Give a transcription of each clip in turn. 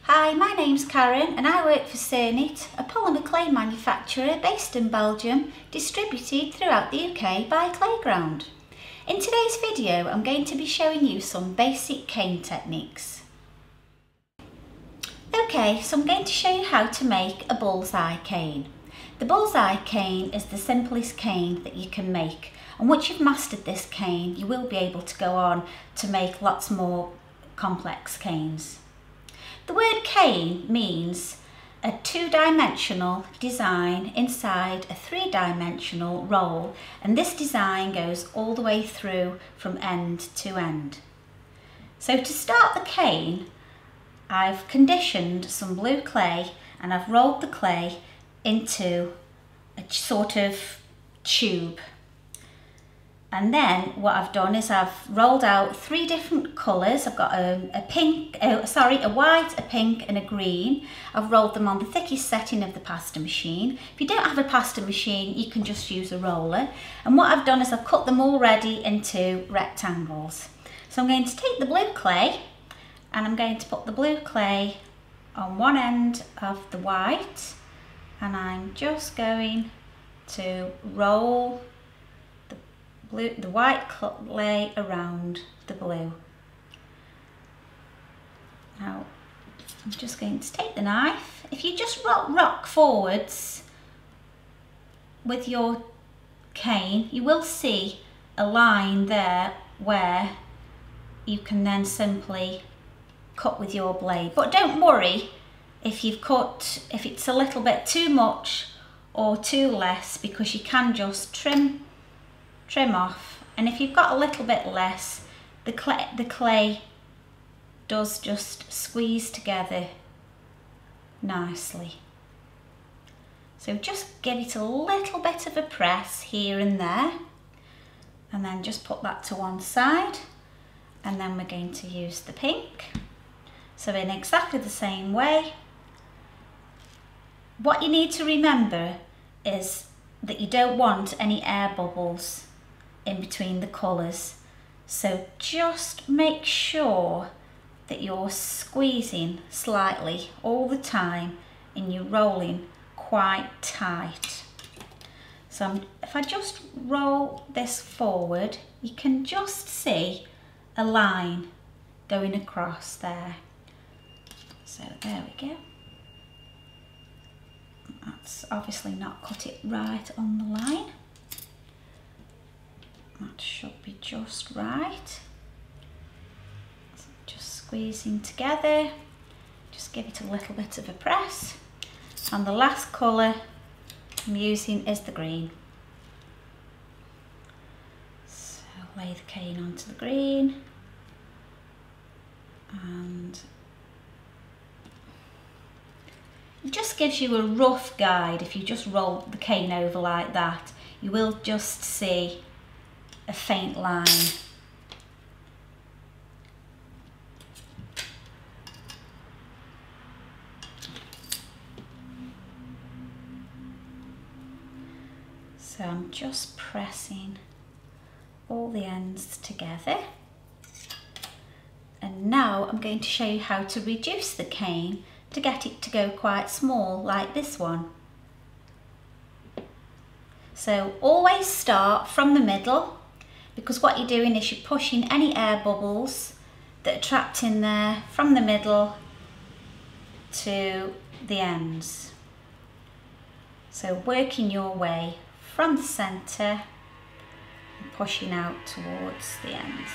Hi, my name's Karen and I work for Cernit, a polymer clay manufacturer based in Belgium, distributed throughout the UK by Clayground. In today's video I'm going to be showing you some basic cane techniques. Okay, so I'm going to show you how to make a bullseye cane. The bullseye cane is the simplest cane that you can make, and once you've mastered this cane you will be able to go on to make lots more complex canes. The word cane means a two-dimensional design inside a three-dimensional roll, and this design goes all the way through from end to end. So to start the cane, I've conditioned some blue clay and I've rolled the clay into a sort of tube. And then what I've done is I've rolled out three different colours. I've got a white, a pink and a green. I've rolled them on the thickest setting of the pasta machine. If you don't have a pasta machine, you can just use a roller. And what I've done is I've cut them already into rectangles. So I'm going to take the blue clay and I'm going to put the blue clay on one end of the white, and I'm just going to roll the white clay around the blue. Now I'm just going to take the knife. If you just rock forwards with your cane, you will see a line there where you can then simply cut with your blade. But don't worry if it's a little bit too much or too less, because you can just trim off, and if you've got a little bit less, the clay does just squeeze together nicely. So just give it a little bit of a press here and there, and then just put that to one side, and then we're going to use the pink. So in exactly the same way. What you need to remember is that you don't want any air bubbles in between the colours, so just make sure that you're squeezing slightly all the time and you're rolling quite tight. So if I just roll this forward, you can just see a line going across there. So there we go. That's obviously not cut it right on the line. That should be just right. So just squeezing together, just give it a little bit of a press. And the last colour I'm using is the green. So lay the cane onto the green, and it just gives you a rough guide. If you just roll the cane over like that, you will just see a faint line. So I'm just pressing all the ends together, and now I'm going to show you how to reduce the cane to get it to go quite small, like this one. So always start from the middle, because what you're doing is you're pushing any air bubbles that are trapped in there from the middle to the ends. So working your way from the centre and pushing out towards the ends.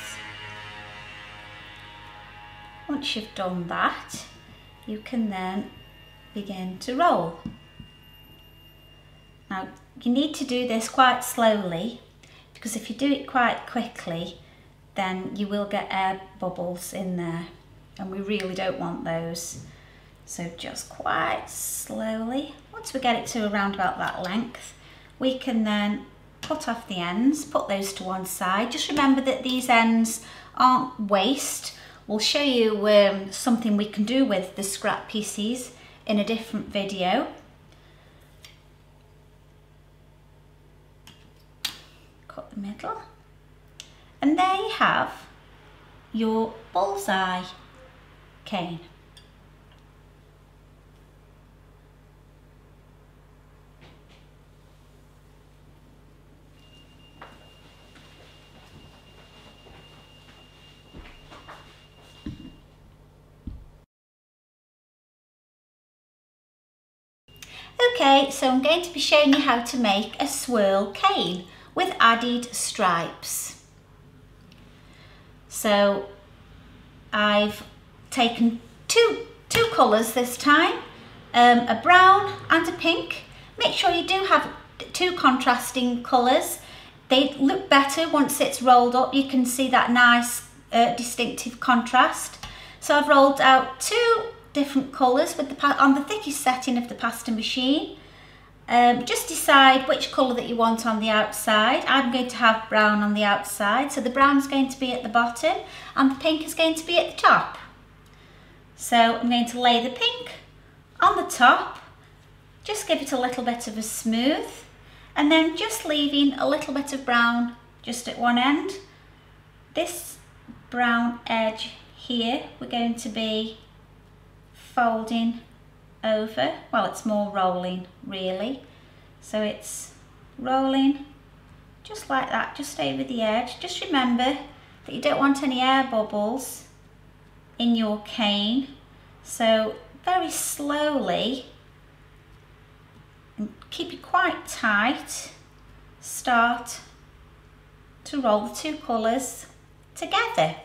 Once you've done that, you can then begin to roll. Now you need to do this quite slowly, because if you do it quite quickly then you will get air bubbles in there, and we really don't want those. So just quite slowly, once we get it to around about that length, we can then cut off the ends, put those to one side. Just remember that these ends aren't waste. We'll show you something we can do with the scrap pieces in a different video. Cut the middle, and there you have your bullseye cane. Okay, so I'm going to be showing you how to make a swirl cane with added stripes. So I've taken two colours this time, a brown and a pink. Make sure you do have two contrasting colours. They look better once it's rolled up. You can see that nice distinctive contrast. So I've rolled out two different colours with on the thickest setting of the pasta machine. Just decide which colour that you want on the outside. I'm going to have brown on the outside, so the brown is going to be at the bottom and the pink is going to be at the top. So I'm going to lay the pink on the top, just give it a little bit of a smooth, and then just leaving a little bit of brown just at one end. This brown edge here we're going to be folding over, well, it's more rolling really, so it's rolling just like that, just over the edge. Just remember that you don't want any air bubbles in your cane, so very slowly and keep it quite tight, start to roll the two colours together.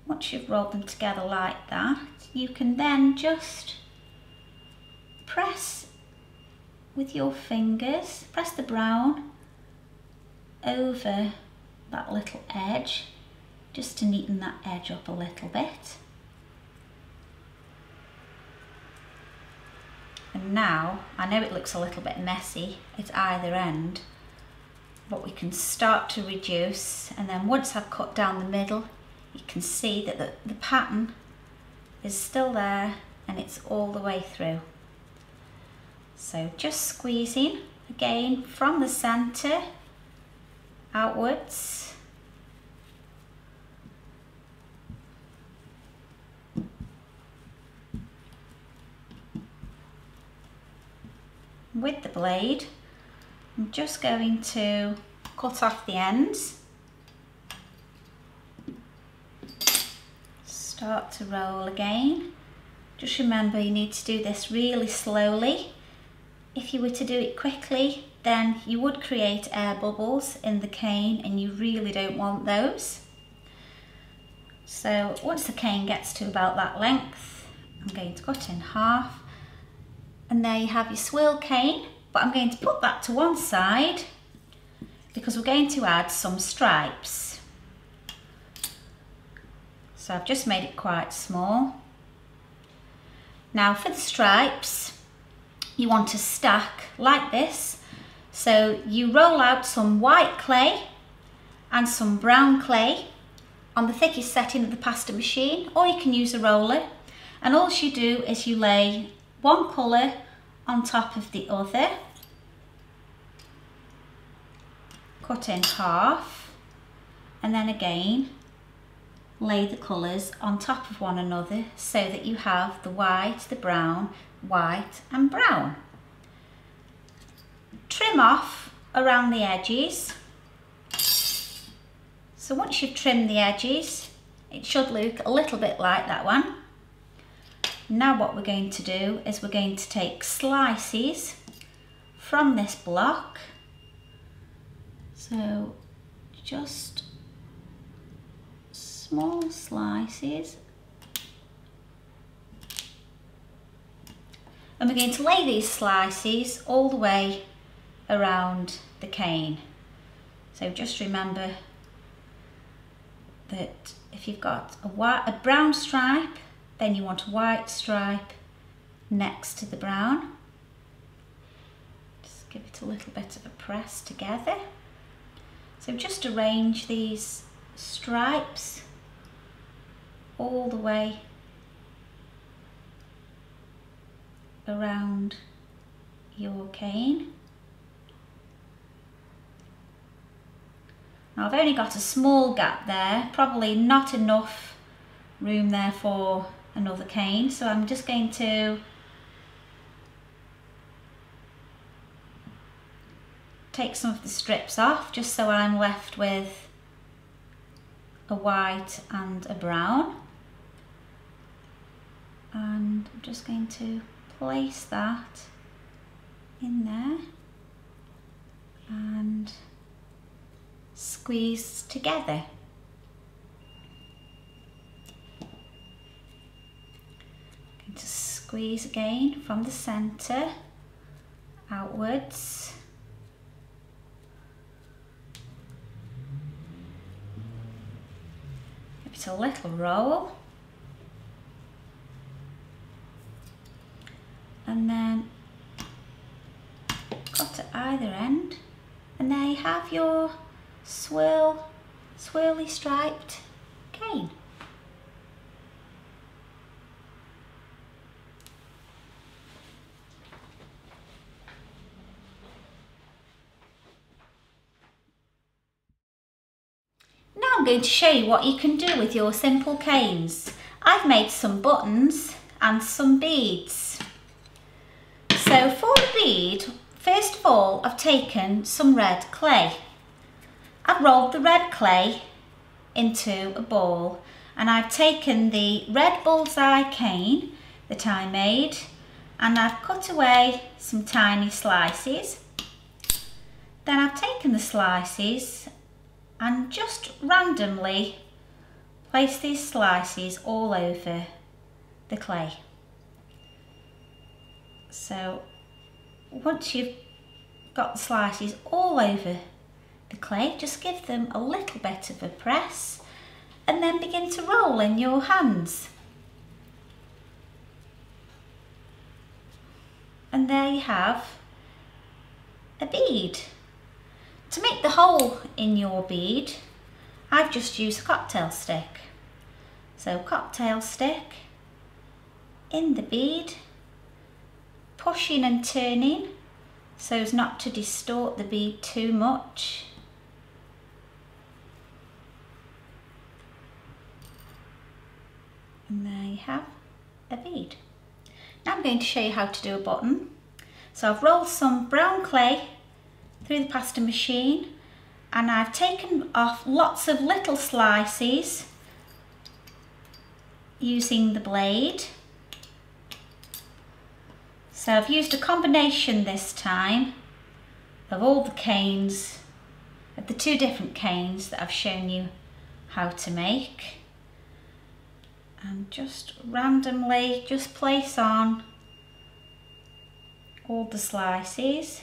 Once you've rolled them together like that, you can then just press with your fingers, press the brown over that little edge, just to neaten that edge up a little bit. And now, I know it looks a little bit messy at either end, but we can start to reduce, and then once I've cut down the middle, you can see that the pattern is still there and it's all the way through. So just squeezing again from the centre outwards. With the blade, I'm just going to cut off the ends. Start to roll again. Just remember you need to do this really slowly. If you were to do it quickly, then you would create air bubbles in the cane and you really don't want those. So once the cane gets to about that length, I'm going to cut in half, and there you have your swirl cane, but I'm going to put that to one side because we're going to add some stripes. So I've just made it quite small. Now for the stripes, you want to stack like this. So you roll out some white clay and some brown clay on the thickest setting of the pasta machine, or you can use a roller. And all you do is you lay one colour on top of the other, cut in half, and then again lay the colours on top of one another so that you have the white, the brown, white and brown. Trim off around the edges. So once you've trimmed the edges, it should look a little bit like that one. Now what we're going to do is we're going to take slices from this block. So just small slices, and we're going to lay these slices all the way around the cane. So just remember that if you've got a brown stripe, then you want a white stripe next to the brown. Just give it a little bit of a press together. So just arrange these stripes all the way around your cane. Now I've only got a small gap there, probably not enough room there for another cane, so I'm just going to take some of the strips off just so I'm left with a white and a brown. and I'm just going to place that in there and squeeze together. Going to squeeze again from the centre outwards. Give it a little roll. And then cut at either end, and there you have your swirly striped cane. Now I'm going to show you what you can do with your simple canes. I've made some buttons and some beads. So for the bead, first of all, I've taken some red clay. I've rolled the red clay into a ball, and I've taken the red bullseye cane that I made, and I've cut away some tiny slices. Then I've taken the slices and just randomly placed these slices all over the clay. So once you've got the slices all over the clay, just give them a little bit of a press and then begin to roll in your hands. And there you have a bead. To make the hole in your bead, I've just used a cocktail stick. So cocktail stick in the bead, pushing and turning so as not to distort the bead too much. And there you have a bead. Now I'm going to show you how to do a button. So I've rolled some brown clay through the pasta machine, and I've taken off lots of little slices using the blade. So I've used a combination this time of all the canes, of the two different canes that I've shown you how to make, and just randomly just place on all the slices.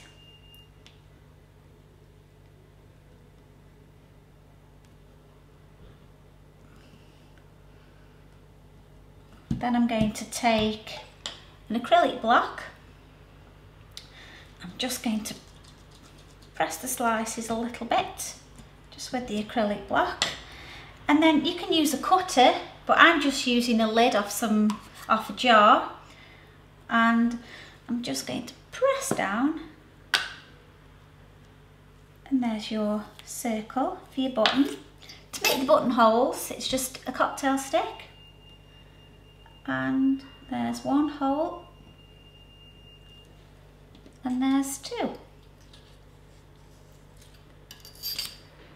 Then I'm going to take an acrylic block. I'm just going to press the slices a little bit, just with the acrylic block. And then you can use a cutter, but I'm just using a lid off a jar, and I'm just going to press down, and there's your circle for your button. To make the button holes, it's just a cocktail stick, and there's one hole, and there's two.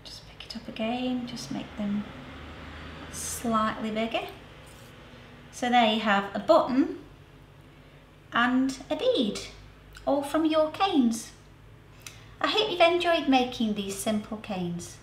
Just pick it up again, just make them slightly bigger. So there you have a button and a bead, all from your canes. I hope you've enjoyed making these simple canes.